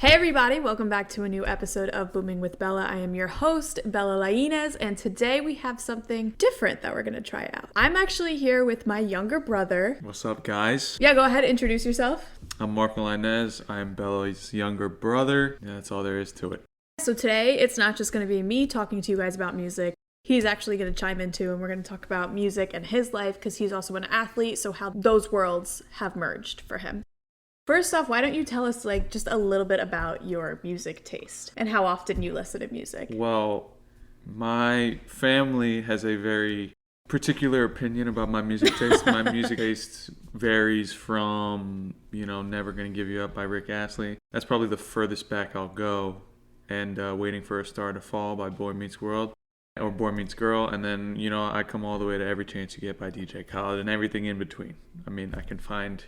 Hey everybody, welcome back to a new episode of Boomin with Bella. I am your host, Marco Lainez, and today we have something different that we're going to try out. I'm actually here with my younger brother. What's up, guys? Yeah, go ahead, introduce yourself. I'm Marco Lainez. I'm Bella's younger brother. Yeah, that's all there is to it. So today, it's not just going to be me talking to you guys about music. He's actually going to chime in too, and we're going to talk about music and his life because he's also an athlete, so how those worlds have merged for him. First off, why don't you tell us just a little bit about your music taste and how often you listen to music? Well, my family has a very particular opinion about my music taste. My music taste varies from, Never Gonna Give You Up by Rick Astley. That's probably the furthest back I'll go. And Waiting for a Star to Fall by Boy Meets World. Or Boy Meets Girl, and then, I come all the way to Every Chance You Get by DJ Khaled and everything in between. I mean, I can find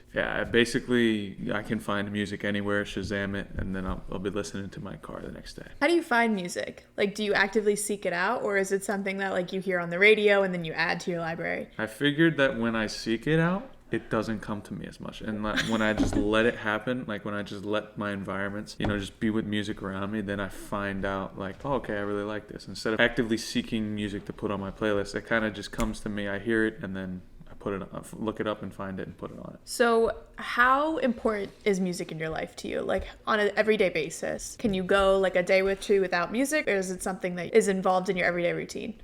music anywhere, Shazam it, and then I'll be listening to my car the next day. How do you find music? Do you actively seek it out, or is it something that, you hear on the radio and then you add to your library? I figured that when I seek it out, it doesn't come to me as much. And when I just let it happen, when I just let my environments, just be with music around me, then I find out okay, I really like this. Instead of actively seeking music to put on my playlist, it kind of just comes to me. I hear it and then I look it up and find it and put it on it. So how important is music in your life to you? On an everyday basis, can you go a day or two without music, or is it something that is involved in your everyday routine?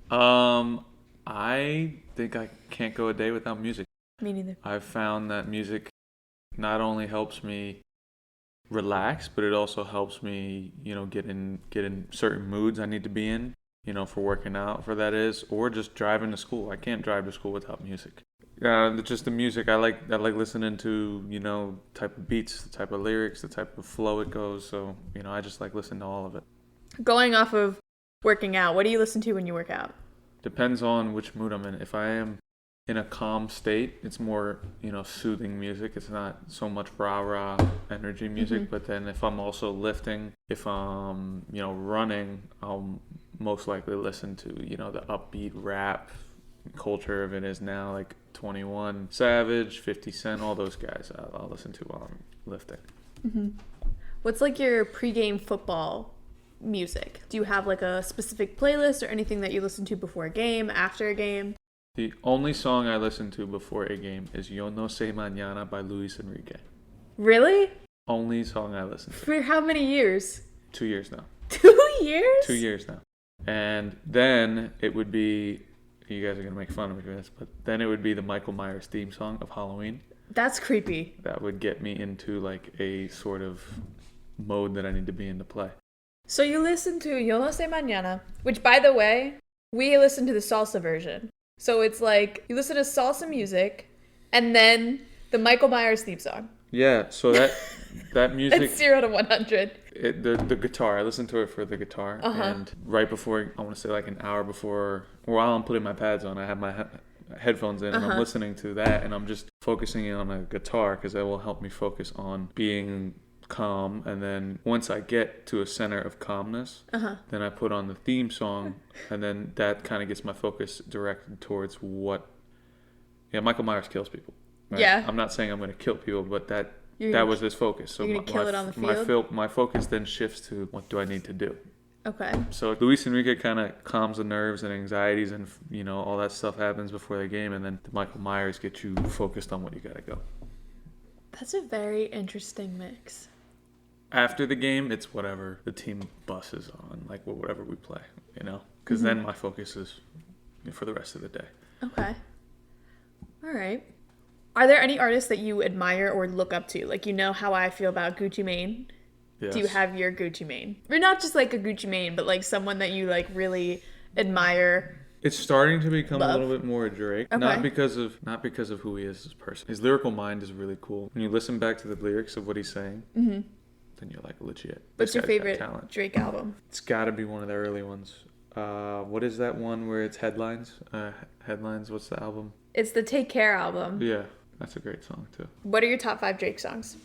I think I can't go a day without music. Me neither. I've found that music not only helps me relax, but it also helps me, get in certain moods I need to be in, for working out, or just driving to school. I can't drive to school without music. Just the music I like listening to, type of beats, the type of lyrics, the type of flow it goes. So, I just like listening to all of it. Going off of working out, what do you listen to when you work out? Depends on which mood I'm in. If I am in a calm state, it's more, soothing music. It's not so much rah-rah energy music. Mm-hmm. But then if I'm also lifting, if I'm, running, I'll most likely listen to, the upbeat rap culture of it is now, 21 Savage, 50 Cent, all those guys I'll listen to while I'm lifting. Mm-hmm. What's your pregame football music? Do you have a specific playlist or anything that you listen to before a game, after a game? The only song I listen to before a game is Yo No Sé Mañana by Luis Enrique. Really? Only song I listen to. For how many years? 2 years now. 2 years? 2 years now. And then it would be, you guys are going to make fun of me for this, but then it would be the Michael Myers theme song of Halloween. That's creepy. That would get me into a sort of mode that I need to be in to play. So you listen to Yo No Sé Mañana, which, by the way, we listen to the salsa version. So it's you listen to salsa music and then the Michael Myers theme song. Yeah, so that music... It's 0 to 100. The guitar, I listen to it for the guitar. Uh-huh. And right before, I want to say an hour before, while I'm putting my pads on, I have my headphones in and I'm listening to that and I'm just focusing in on a guitar because that will help me focus on being calm. And then once I get to a center of calmness, then I put on the theme song and then that kind of gets my focus directed towards Michael Myers kills people, right? Yeah, I'm not saying I'm going to kill people, but that was his focus. So you're going to kill it on the field? My focus then shifts to what do I need to do. Okay. So Luis Enrique kind of calms the nerves and anxieties and all that stuff happens before the game, and then the Michael Myers gets you focused on what you got to go. That's a very interesting mix. After the game, it's whatever the team buses on, whatever we play, because then my focus is for the rest of the day. Okay. All right. Are there any artists that you admire or look up to? How I feel about Gucci Mane? Yes. Do you have your Gucci Mane? Or not just a Gucci Mane, but someone that you really admire? It's starting to become a little bit more Drake, okay. not because of who he is as a person. His lyrical mind is really cool. When you listen back to the lyrics of what he's saying, then you're legit. What's your favorite Drake album? It's got to be one of the early ones. What is that one where it's Headlines? Headlines, what's the album? It's the Take Care album. Yeah, that's a great song too. What are your top 5 Drake songs?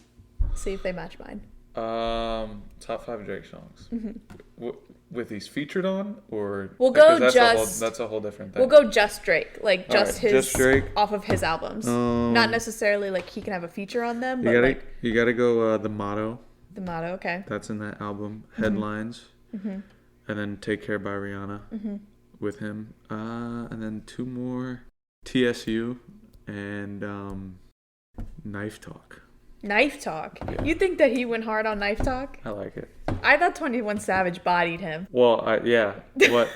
See if they match mine. Top 5 Drake songs. With these featured on, or we'll go that's a whole different thing. We'll go just Drake, just Drake off of his albums. Not necessarily he can have a feature on them. You gotta go The Motto The Motto, okay. That's in that album. Headlines. Mm-hmm. And then Take Care by Rihanna with him. And then 2 more. TSU and Knife Talk. Knife Talk? Yeah. You think that he went hard on Knife Talk? I like it. I thought 21 Savage bodied him. Well, yeah. What?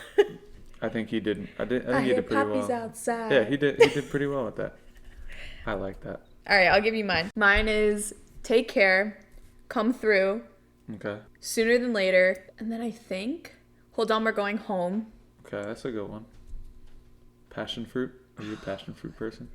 I think he did. I think he did pretty well. Outside. Yeah, he did pretty well with that. I like that. All right, I'll give you mine. Mine is Take Care, Come Through, Okay. Sooner Than Later, and then I think Hold On, We're Going Home. Okay, that's a good one. Passion Fruit. Are you a passion fruit person?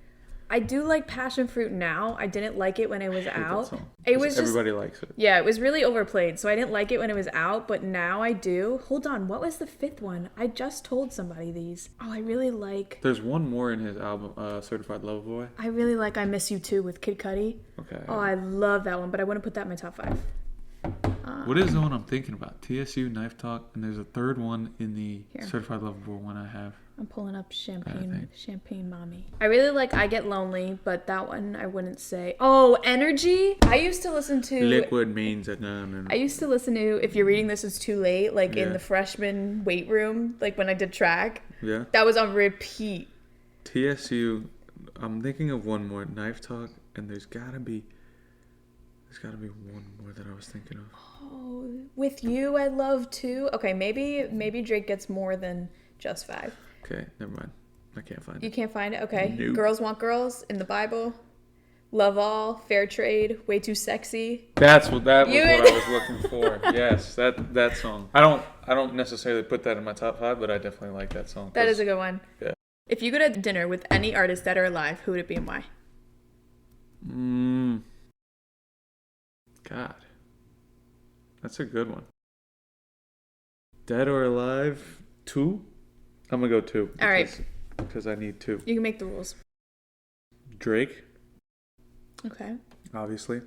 I do like passion fruit now. I didn't like it when it was out. That song. It was everybody likes it. Yeah, it was really overplayed, so I didn't like it when it was out, but now I do. Hold on, what was the 5th one? I just told somebody these. Oh, I really like... There's one more in his album, Certified Lover Boy. I really like I Miss You Too with Kid Cudi. Okay. Oh, I love that one, but I wouldn't put that in my top 5. What is the one I'm thinking about? TSU, Knife Talk, and there's a 3rd one in the Here. Certified Lover Boy one I have. I'm pulling up Champagne Mommy. I really like I Get Lonely, but that one I wouldn't say. Oh, Energy? I used to listen to... Liquid means that no. I used to listen to If You're Reading This Is Too Late, like in the freshman weight room, like when I did track. Yeah. That was on repeat. TSU, I'm thinking of one more. Knife Talk, and there's gotta be one more that I was thinking of. Oh, With You I Love Too. Okay, maybe Drake gets more than just 5. Okay, never mind. I can't find it. You can't find it? Okay. Nope. Girls Want Girls in the Bible. Love All, Fair Trade, Way Too Sexy. That was what I was looking for. Yes, that song. I don't necessarily put that in my top 5, but I definitely like that song. That is a good one. Yeah. If you go to dinner with any artist that are alive, who would it be and why? God. That's a good one. Dead or Alive 2? I'm going to go 2. All right. Because I need 2. You can make the rules. Drake. Okay. Obviously.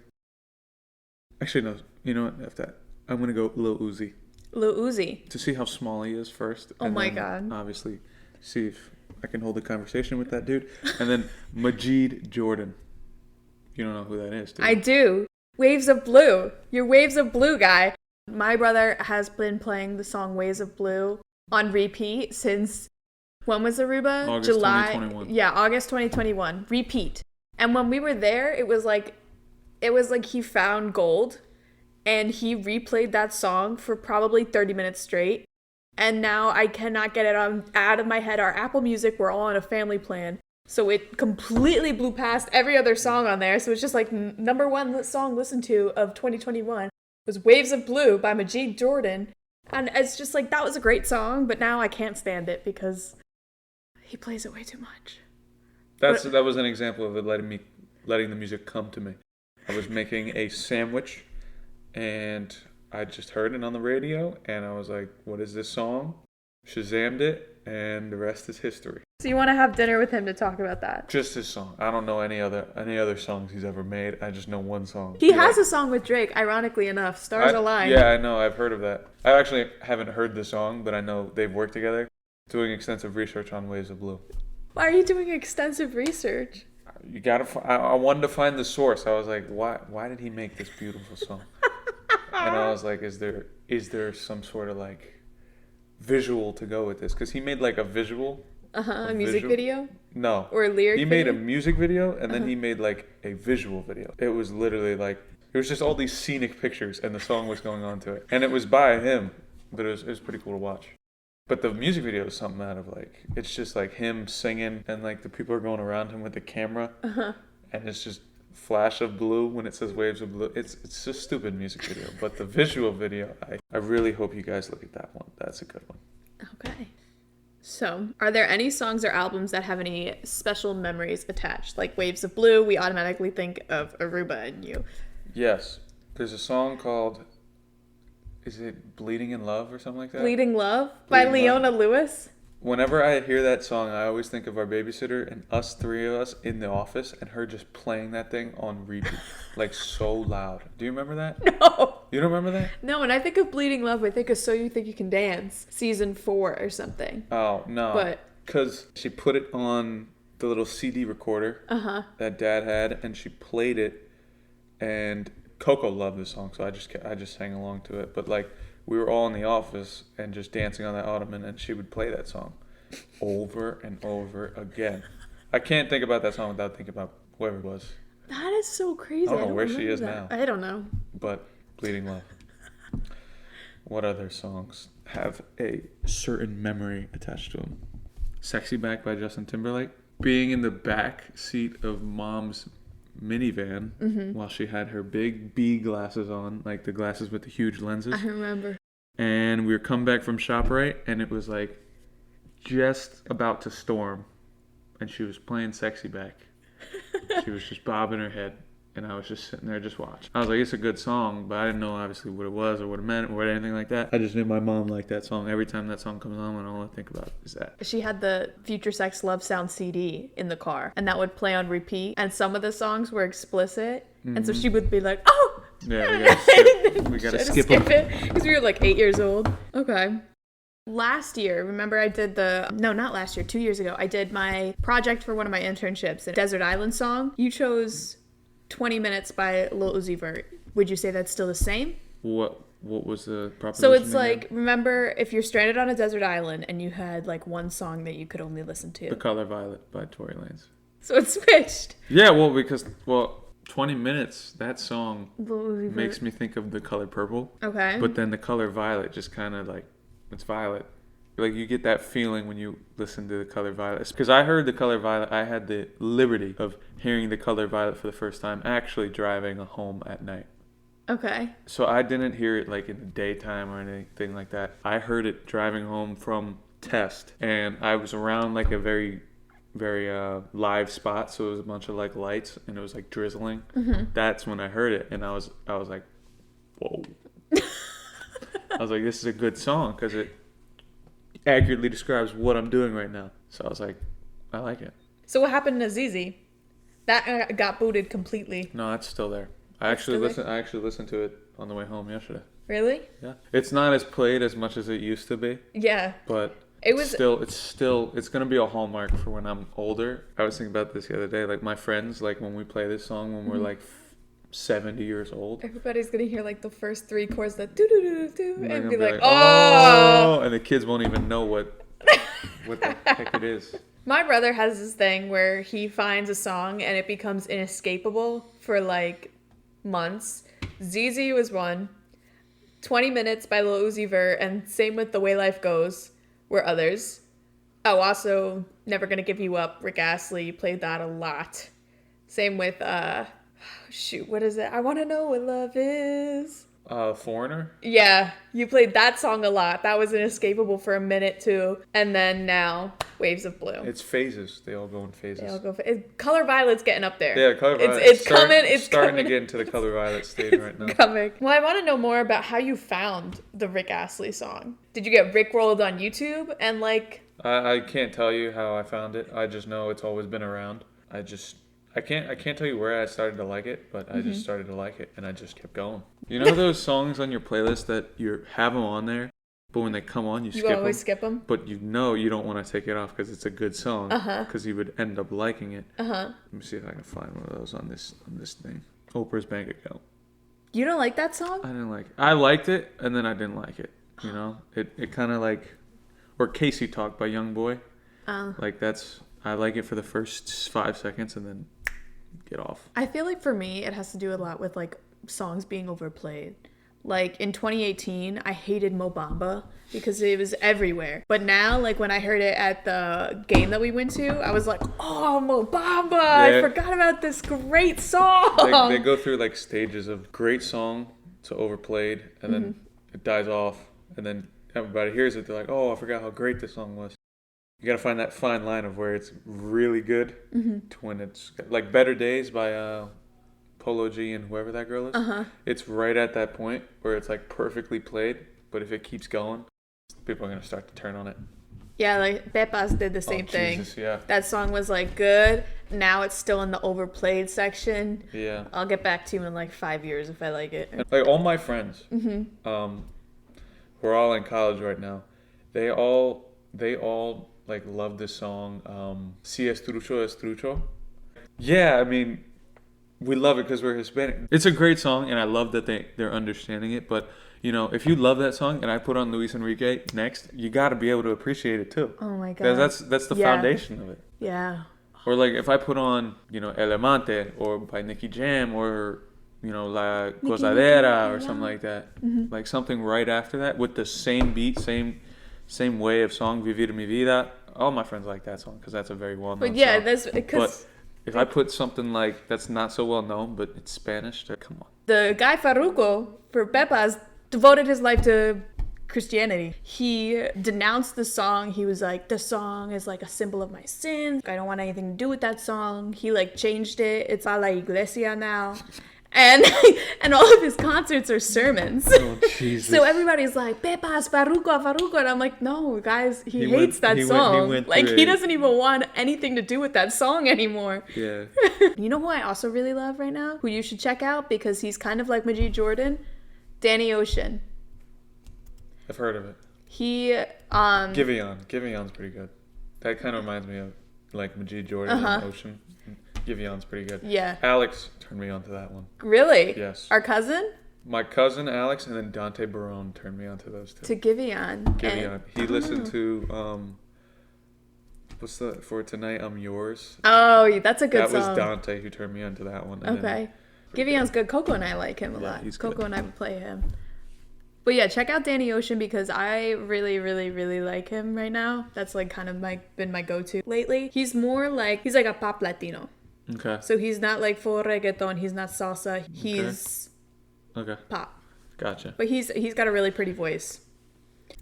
Actually, no. You know what? After that, I'm going to go Lil Uzi. Lil Uzi. To see how small he is first. Oh my God. Obviously, see if I can hold a conversation with that dude. And then Majid Jordan. You don't know who that is, do you? I do. Waves of Blue. Your Waves of Blue guy. My brother has been playing the song Waves of Blue on repeat since, when was Aruba? August July. 2021. Yeah, August 2021. Repeat. And when we were there, it was like he found gold, and he replayed that song for probably 30 minutes straight. And now I cannot get it out of my head. Our Apple Music, we're all on a family plan. So it completely blew past every other song on there. So it's just like number 1 song listened to of 2021 was Waves of Blue by Majid Jordan. And it's just like, that was a great song, but now I can't stand it because he plays it way too much. That was an example of it letting the music come to me. I was making a sandwich, and I just heard it on the radio, and I was like, what is this song? Shazammed it, and the rest is history. So you want to have dinner with him to talk about that? Just his song. I don't know any other songs he's ever made. I just know one song. He has a song with Drake, ironically enough, Stars Align. Yeah, I know. I've heard of that. I actually haven't heard the song, but I know they've worked together, doing extensive research on Waves of Blue. Why are you doing extensive research? You gotta. I wanted to find the source. I was like, why did he make this beautiful song? And I was like, is there some sort of like visual to go with this? Because he made like a visual. A music video? No. Or a lyric He video? made a music video, and then he made like a visual video. It was literally like, it was just all these scenic pictures, and the song was going on to it. And it was by him, but it was pretty cool to watch. But the music video is something out of like, it's just like him singing, and like the people are going around him with the camera, and it's just flash of blue when it says Waves of Blue. It's just a stupid music video, but the visual video, I really hope you guys look at that one. That's a good one. Okay. So, are there any songs or albums that have any special memories attached? Like Waves of Blue, we automatically think of Aruba and you. Yes. There's a song called, is it Bleeding in Love or something like that? Bleeding Love by Leona Lewis. Whenever I hear that song, I always think of our babysitter and us 3 of us in the office and her just playing that thing on repeat, like so loud. Do you remember that? No. You don't remember that? No, when I think of Bleeding Love, I think of So You Think You Can Dance, season 4 or something. Oh, no. But because she put it on the little CD recorder that Dad had, and she played it, and Coco loved this song, so I just sang along to it. But like we were all in the office and just dancing on that ottoman, and she would play that song over and over again. I can't think about that song without thinking about whoever it was. That is so crazy. I don't know where she is that. now. I don't know. But Bleeding Love. What other songs have a certain memory attached to them? Sexy Back by Justin Timberlake. Being in the back seat of Mom's minivan while she had her big B glasses on, like the glasses with the huge lenses. I remember. And we were coming back from ShopRite, and it was like just about to storm, and she was playing Sexy Back. She was just bobbing her head, and I was just sitting there just watching. I was like, it's a good song, but I didn't know obviously what it was or what it meant or anything like that. I just knew my mom liked that song. Every time that song comes on, all I think about is that. She had the Future Sex Love Sound CD in the car, and that would play on repeat, and some of the songs were explicit, and so she would be like, oh! Yeah, we gotta skip it, because we were like 8 years old. Okay. Last year, remember I did not last year, 2 years ago, I did my project for one of my internships, a Desert Island song. You chose 20 Minutes by Lil Uzi Vert. Would you say that's still the same? What was the proposition? So it's like, remember, if you're stranded on a desert island and you had like one song that you could only listen to. The Color Violet by Tory Lanez. So it switched. Yeah, because 20 Minutes, that song makes me think of The Color Purple. Okay. But then The Color Violet just kind of like, it's violet. Like you get that feeling when you listen to The Color Violet. Because I heard The Color Violet, I had the liberty of hearing The Color Violet for the first time actually driving home at night. Okay. So I didn't hear it like in the daytime or anything like that. I heard it driving home from test, and I was around like a very, very live spot, so it was a bunch of like lights, and it was like drizzling. That's when I heard it, and I was like, whoa. I was like, this is a good song because it accurately describes what I'm doing right now. So I was like, I like it. So what happened to ZZ? That got booted completely. No, it's still there. I actually listened to it on the way home yesterday. Really? Yeah. It's not as played as much as it used to be. Yeah. But it's gonna be a hallmark for when I'm older. I was thinking about this the other day. Like my friends, like when we play this song when we're like 70 years old. Everybody's gonna hear like the first three chords that do do do do and be like, oh, and the kids won't even know what the heck it is. My brother has this thing where he finds a song and it becomes inescapable for like months. ZZ was one. 20 Minutes by Lil Uzi Vert, and same with The Way Life Goes were others. Oh, also Never Gonna Give You Up, Rick Astley played that a lot. Same with what is it? I Wanna Know What Love Is. Foreigner? Yeah, you played that song a lot. That was inescapable for a minute too. And then now, Waves of Blue. It's phases. They all go in phases. Color Violet's getting up there. Yeah, Color Violet. It's coming. It's starting coming. to get into the Color Violet stage right now. Coming. Well, I want to know more about how you found the Rick Astley song. Did you get Rickrolled on YouTube and like? I can't tell you how I found it. I just know it's always been around. I can't tell you where I started to like it, but I just started to like it, and I just kept going. You know those songs on your playlist that you have them on there, but when they come on, you skip them? You always skip them? But you know you don't want to take it off because it's a good song, because you would end up liking it. Let me see if I can find one of those on this thing. Oprah's Bank Account. You don't like that song? I didn't like it. I liked it, and then I didn't like it. You know? It kind of like... Or Casey Talk by Young Boy. Like that's... I like it for the first 5 seconds, and then... get off. I feel like for me, it has to do a lot with like songs being overplayed. Like in 2018, I hated Mo Bamba because it was everywhere. But now, like when I heard it at the game that we went to, I was like, oh, Mo Bamba! Yeah. I forgot about this great song! They go through like stages of great song to overplayed, and then it dies off, and then everybody hears it, they're like, oh, I forgot how great this song was. You gotta find that fine line of where it's really good to when it's like Better Days by Polo G and whoever that girl is. It's right at that point where it's like perfectly played, but if it keeps going, people are gonna start to turn on it. Yeah, like Pepas did the same thing. Jesus, yeah. That song was like good. Now it's still in the overplayed section. Yeah. I'll get back to you in like 5 years if I like it. And, like all my friends, who are all in college right now, they all like love this song, Si es trucho es trucho. Yeah, I mean, we love it because we're Hispanic. It's a great song, and I love that they're understanding it. But, you know, if you love that song and I put on Luis Enrique next, you got to be able to appreciate it too. Oh my God. That's the foundation of it. Yeah. Or like if I put on, you know, El Amante or by Nicky Jam or, you know, La Gozadera or something like that. Like something right after that with the same beat, same way of song, Vivir Mi Vida. All my friends like that song because that's a very well-known But yeah, song. that's because... If I put something like that's not so well known, but it's Spanish, come on. The guy Farruko for Pepas devoted his life to Christianity. He denounced the song. He was like, the song is like a symbol of my sins. I don't want anything to do with that song. He like changed it. It's a la iglesia now. And all of his concerts are sermons. Oh, Jesus. So everybody's like, Pepas, Farruko. And I'm like, no, guys, he hates that song. He doesn't even want anything to do with that song anymore. Yeah. You know who I also really love right now? Who you should check out because he's kind of like Majid Jordan? Danny Ocean. I've heard of it. Giveon's pretty good. That kind of reminds me of like Majid Jordan and Ocean. Giveon's pretty good. Yeah. Alex turned me on to that one. Really? Yes. Our cousin? My cousin Alex and then Dante Barone turned me on to those two. To Giveon. He listened to what's the For Tonight I'm Yours. Oh, that's a good song. That was Dante who turned me on to that one. Okay. Giveon's good. Coco and I like him a lot. Coco and I would play him. But yeah, check out Danny Ocean because I really, really, really like him right now. That's like kind of been my go-to lately. He's like a pop Latino. Okay. So he's not like full reggaeton. He's not salsa. He's pop. Gotcha. But he's got a really pretty voice.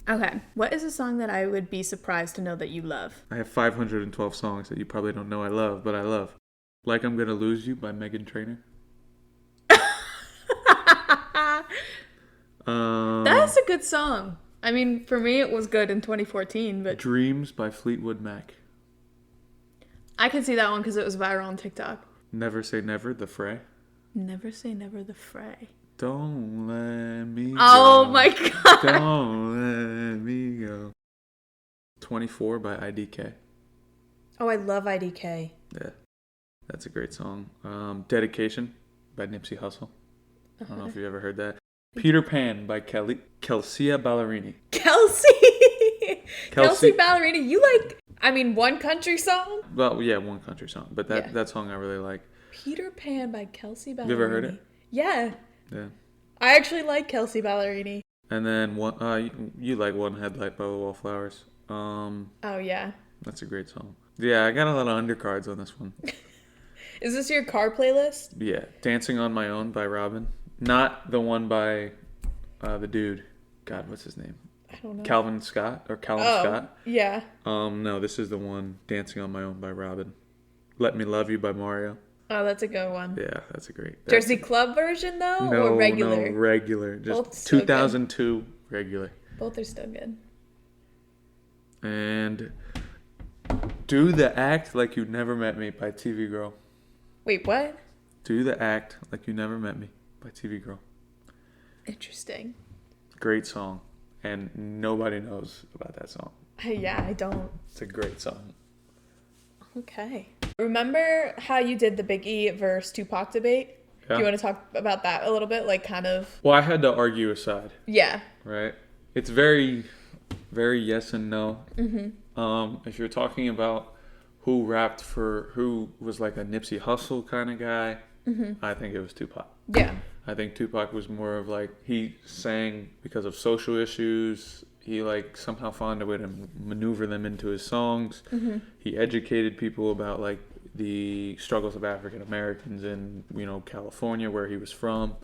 Okay. What is a song that I would be surprised to know that you love? I have 512 songs that you probably don't know I love, but I love. Like I'm Gonna Lose You by Meghan Trainor. That's a good song. I mean, for me, it was good in 2014, but... Dreams by Fleetwood Mac. I could see that one because it was viral on TikTok. Never Say Never, The Fray. Never Say Never, The Fray. Don't let me go. Oh my God. Don't let me go. 24 by IDK. Oh, I love IDK. Yeah, that's a great song. Dedication by Nipsey Hussle. I don't know if you've ever heard that. Peter Pan by Kelsea Ballerini. Kelsea Ballerini. You like, One Country Song? Well, yeah, One Country Song. But that song I really like. Peter Pan by Kelsea Ballerini. You ever heard it? Yeah. Yeah. I actually like Kelsea Ballerini. And then you like One Headlight by the Wallflowers. Oh, yeah. That's a great song. Yeah, I got a lot of undercards on this one. Is this your car playlist? Yeah. Dancing on My Own by Robin. Not the one by the dude. God, what's his name? I don't know. Calvin Scott. Yeah. No, this is the one, Dancing on My Own by Robin. Let Me Love You by Mario. Oh, that's a good one. Yeah, that's a great. Jersey Club version though, no, or regular? No, regular. Just Both 2002 regular. Both are still good. And Do the Act Like You Never Met Me by TV Girl. Wait, what? Do the Act Like You Never Met Me by TV Girl. Interesting. Great song. And nobody knows about that song. Yeah, I don't. It's a great song. Okay. Remember how you did the Biggie versus Tupac debate? Yeah. Do you want to talk about that a little bit? Like kind of... Well, I had to argue a side. Yeah. Right? It's very, very yes and no. Mm-hmm. If you're talking about who was like a Nipsey Hussle kind of guy, I think it was Tupac. Yeah. I think Tupac was more of like, he sang because of social issues. He like somehow found a way to maneuver them into his songs. Mm-hmm. He educated people about like the struggles of African Americans in, California, where he was from.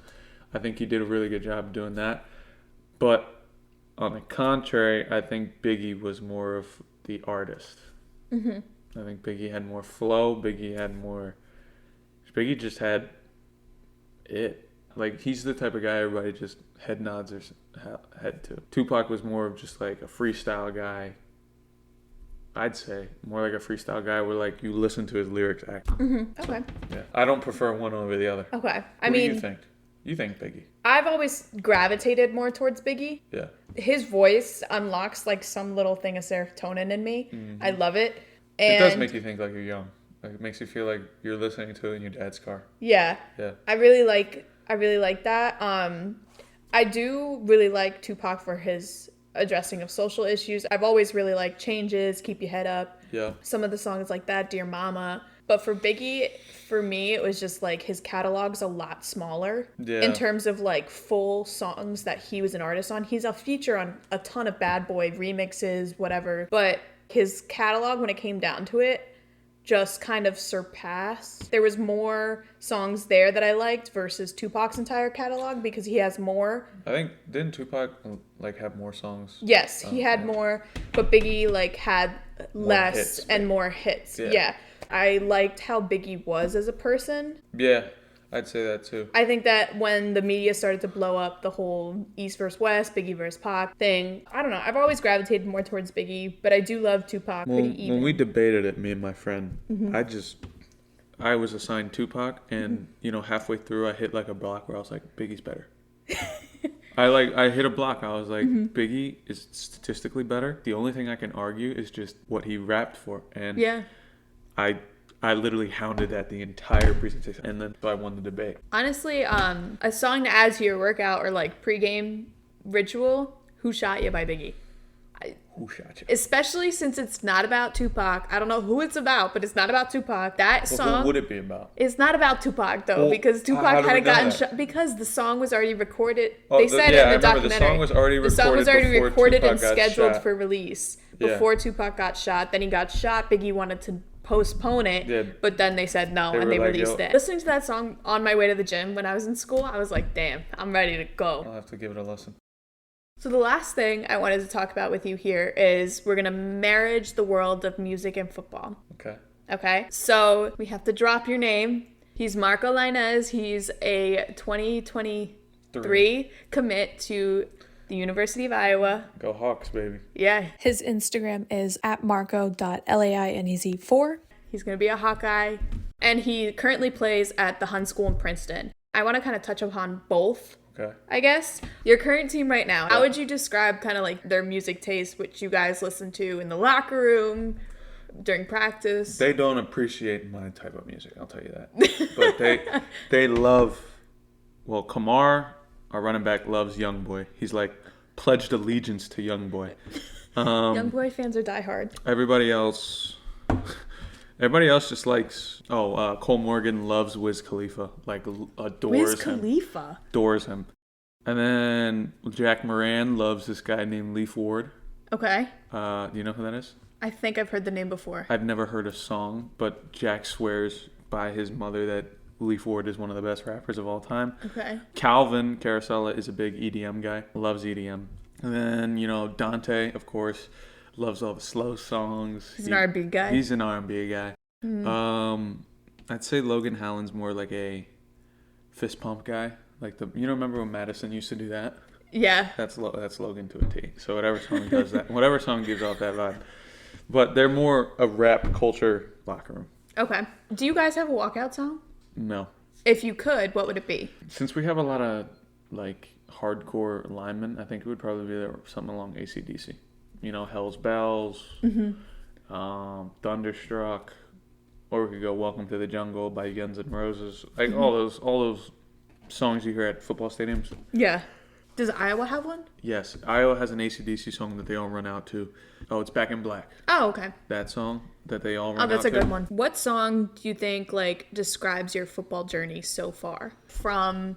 I think he did a really good job doing that. But on the contrary, I think Biggie was more of the artist. Mm-hmm. I think Biggie had more flow. Biggie just had it. Like, he's the type of guy everybody just head nods their head to. Tupac was more of just like a freestyle guy. I'd say more like a freestyle guy where like you listen to his lyrics act. Mm-hmm. Okay. Yeah. I don't prefer one over the other. Okay. What do you think? You think Biggie? I've always gravitated more towards Biggie. Yeah. His voice unlocks like some little thing of serotonin in me. Mm-hmm. I love it. And it does make you think like you're young. Like, it makes you feel like you're listening to it in your dad's car. Yeah. Yeah. I really like that. I do really like Tupac for his addressing of social issues. I've always really liked Changes, Keep Your Head Up. Yeah. Some of the songs like that, Dear Mama. But for Biggie, for me, it was just like his catalog's a lot smaller. Yeah. In terms of like full songs that he was an artist on. He's a feature on a ton of Bad Boy remixes, whatever. But his catalog, when it came down to it, just kind of surpassed. There was more songs there that I liked versus Tupac's entire catalog because he has more. I think, didn't Tupac like have more songs? Yes, he had more, but Biggie like had less hits, and more hits. Yeah. I liked how Biggie was as a person. Yeah, I'd say that too. I think that when the media started to blow up the whole East versus West, Biggie versus Pac thing, I don't know. I've always gravitated more towards Biggie, but I do love Tupac pretty even. When we debated it, me and my friend, I was assigned Tupac, and halfway through I hit like a block where I was like, Biggie's better. I hit a block. I was like, Biggie is statistically better. The only thing I can argue is just what he rapped for, and I literally hounded that the entire presentation, and then I won the debate. Honestly, a song to add to your workout or like pregame ritual, Who Shot Ya by Biggie. Who shot you? Especially since it's not about Tupac. I don't know who it's about, but it's not about Tupac. That song. Who would it be about? It's not about Tupac though, because Tupac hadn't gotten shot. Because the song was already recorded. They said it in the documentary. The song was already recorded and scheduled for release before Tupac got shot. Then he got shot. Biggie wanted to postpone it, but then they said no, and they released it. Listening to that song on my way to the gym when I was in school, I was like, damn, I'm ready to go. I'll have to give it a listen. So the last thing I wanted to talk about with you here is we're going to marriage the world of music and football. Okay? So we have to drop your name. He's Marco Lainez. He's a 2023 commit to the University of Iowa. Go Hawks, baby. Yeah. His Instagram is @marco.lainez4. He's going to be a Hawkeye. And he currently plays at the Hun School in Princeton. I want to kind of touch upon both. Okay. I guess. Your current team right now, how would you describe kind of like their music taste, which you guys listen to in the locker room, during practice? They don't appreciate my type of music, I'll tell you that. But they love, Kamar, our running back, loves Youngboy. He's like pledged allegiance to Youngboy. Youngboy fans are diehard. Everybody else just likes, Cole Morgan loves Wiz Khalifa, like adores Wiz Khalifa? Adores him. And then Jack Moran loves this guy named Leaf Ward. Okay. Do you know who that is? I think I've heard the name before. I've never heard a song, but Jack swears by his mother that Leaf Ward is one of the best rappers of all time. Okay. Calvin Carosella is a big EDM guy, loves EDM. And then, Dante, of course, loves all the slow songs. He's an R&B guy. He's an R&B guy. I'd say Logan Hallen's more like a fist pump guy. Like remember when Madison used to do that? Yeah. That's Logan to a T. So whatever song does that, whatever song gives off that vibe. But they're more a rap culture locker room. Okay. Do you guys have a walkout song? No. If you could, what would it be? Since we have a lot of like hardcore linemen, I think it would probably be something along AC/DC. Hell's Bells, Thunderstruck, or we could go Welcome to the Jungle by Guns N' Roses. Like all those songs you hear at football stadiums. Yeah. Does Iowa have one? Yes. Iowa has an AC/DC song that they all run out to. Oh, it's Back in Black. Oh, okay. That song that they all run out to. Oh, that's a good one. What song do you think describes your football journey so far? From,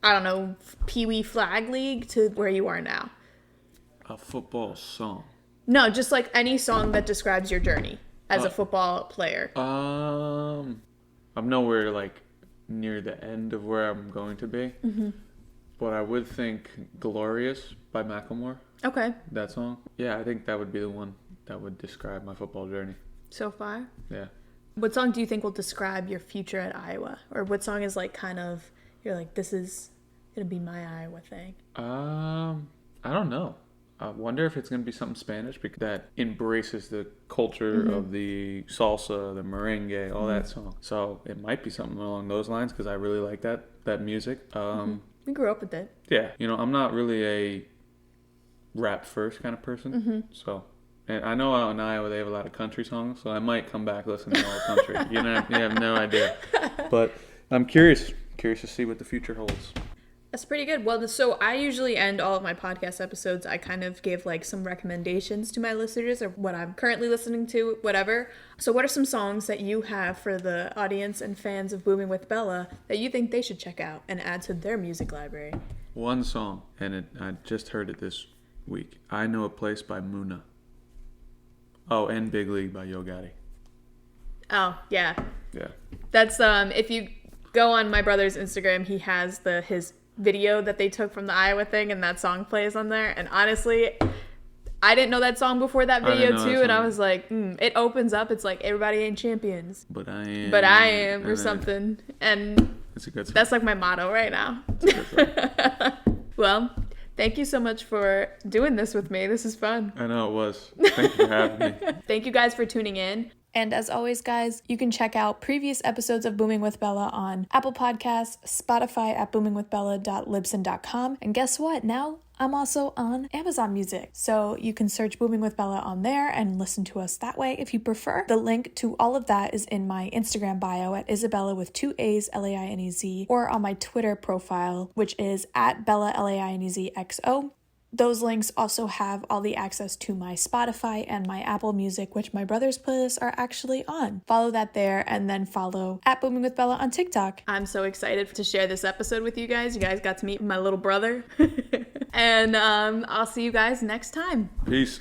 I don't know, Pee Wee Flag League to where you are now? A football song. No, just any song that describes your journey as a football player. I'm nowhere near the end of where I'm going to be. Mm-hmm. But I would think Glorious by Macklemore. Okay. That song. Yeah, I think that would be the one that would describe my football journey. So far? Yeah. What song do you think will describe your future at Iowa? Or what song is you're like, this is going to be my Iowa thing? I don't know. I wonder if it's going to be something Spanish that embraces the culture of the salsa, the merengue, all that song. So it might be something along those lines because I really like that music. We grew up with it. Yeah. I'm not really a rap first kind of person. So And I know out in Iowa they have a lot of country songs, so I might come back listening to all country. You have no idea. But I'm curious to see what the future holds. That's pretty good. Well, so I usually end all of my podcast episodes. I kind of give like some recommendations to my listeners or what I'm currently listening to, whatever. So what are some songs that you have for the audience and fans of Boomin with Bella that you think they should check out and add to their music library? One song, and I just heard it this week. I Know a Place by Muna. Oh, and Big League by Yo Gotti. Oh, yeah. Yeah. That's, if you go on my brother's Instagram, he has his video that they took from the Iowa thing, and that song plays on there. And honestly, I didn't know that song before that video too, and I was like, it opens up. It's like everybody ain't champions, but I am. But I am, or something. And it's a good song. That's like my motto right now. Well, thank you so much for doing this with me. This is fun. I know it was. Thank you for having me. Thank you guys for tuning in. And as always, guys, you can check out previous episodes of Boomin with Bella on Apple Podcasts, Spotify at boominwithbella.libsyn.com. And guess what? Now I'm also on Amazon Music. So you can search Boomin with Bella on there and listen to us that way if you prefer. The link to all of that is in my Instagram bio at Isabella with 2 A's, Lainez, or on my Twitter profile, which is at Bella Lainezxo. Those links also have all the access to my Spotify and my Apple Music, which my brother's playlists are actually on. Follow that there, and then follow at Boomin with Bella on TikTok. I'm so excited to share this episode with you guys. You guys got to meet my little brother. And I'll see you guys next time. Peace.